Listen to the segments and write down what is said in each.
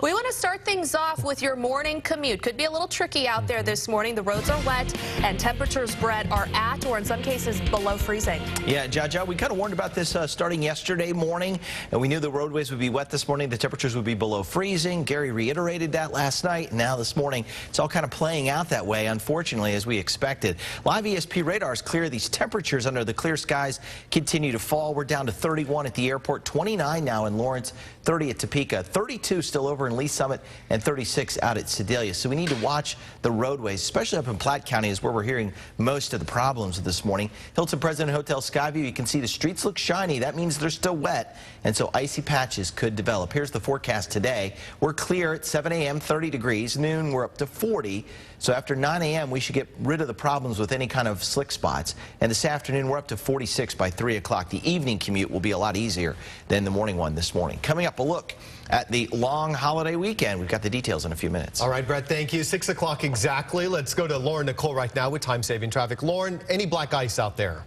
We want to start things off with your morning commute. Could be a little tricky out there this morning. The roads are wet and temperatures, Brett, are at or in some cases below freezing. Yeah, Jaja, we kind of warned about this starting yesterday morning, and we knew the roadways would be wet this morning. The temperatures would be below freezing. Gary reiterated that last night. Now this morning, it's all kind of playing out that way, unfortunately, as we expected. Live ESP radar is clear. These temperatures under the clear skies continue to fall. We're down to 31 at the airport, 29 now in Lawrence, 30 at Topeka, 32 still over in Lee Summit, and 36 out at Sedalia. So we need to watch the roadways, especially up in Platte County is where we're hearing most of the problems this morning. Hilton President Hotel Skyview, you can see the streets look shiny. That means they're still wet, and so icy patches could develop. Here's the forecast today. We're clear at 7 a.m., 30 degrees. Noon, we're up to 40. So after 9 a.m., we should get rid of the problems with any kind of slick spots. And this afternoon, we're up to 46 by 3 o'clock. The evening commute will be a lot easier than the morning one this morning. Coming up, a look at the long holiday weekend. We've got the details in a few minutes. All right, Brett, thank you. 6 o'clock exactly. Let's go to Lauren Nicole right now with time-saving traffic. Lauren, any black ice out there?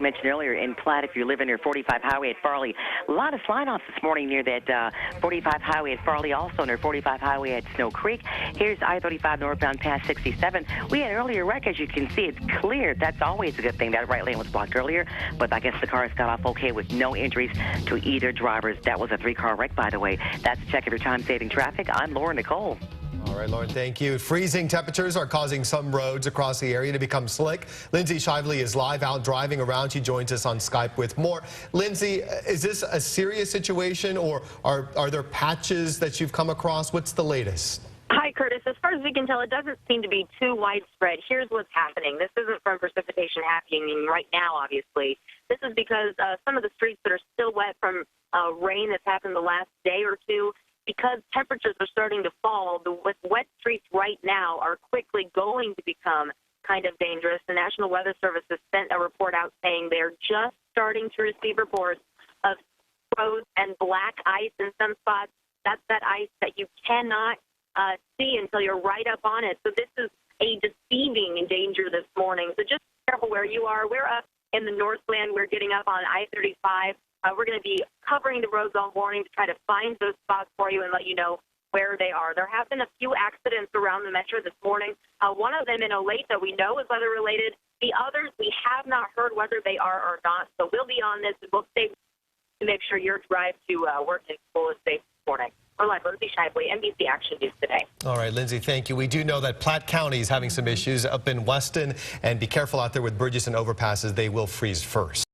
Mentioned earlier in Platte, if you live near 45 Highway at Farley, a lot of sign-offs this morning near that 45 Highway at Farley, also near 45 Highway at Snow Creek. Here's I-35 northbound past 67. We had an earlier wreck, as you can see. It's clear. That's always a good thing. That right lane was blocked earlier, but I guess the cars got off okay with no injuries to either drivers. That was a 3-car wreck, by the way. That's a check of your time-saving traffic. I'm Lauren Nicole. All right, Lauren, thank you. Freezing temperatures are causing some roads across the area to become slick. Lindsay Shively is live out driving around. She joins us on Skype with more. Lindsay, is this a serious situation, or are there patches that you've come across? What's the latest? Hi, Curtis. As far as we can tell, it doesn't seem to be too widespread. Here's what's happening. This isn't from precipitation happening right now, obviously. This is because some of the streets that are still wet from rain that's happened the last day or two, because temperatures are starting to fall, the wet streets right now are quickly going to become kind of dangerous. The National Weather Service has sent a report out saying they're just starting to receive reports of froze and black ice in some spots. That's that ice that you cannot see until you're right up on it. So this is a deceiving danger this morning. So just be careful where you are. We're up in the Northland. We're getting up on I-35. We're going to be covering the roads all morning to try to find those spots for you and let you know where they are. There have been a few accidents around the metro this morning. One of them in Olathe that we know is weather-related. The others, we have not heard whether they are or not. So we'll be on this, and we'll stay to make sure your drive to work and school is safe this morning. We're live, Lindsay Shively, NBC Action News Today. All right, Lindsay, thank you. We do know that Platte County is having some issues up in Weston, and be careful out there with bridges and overpasses. They will freeze first.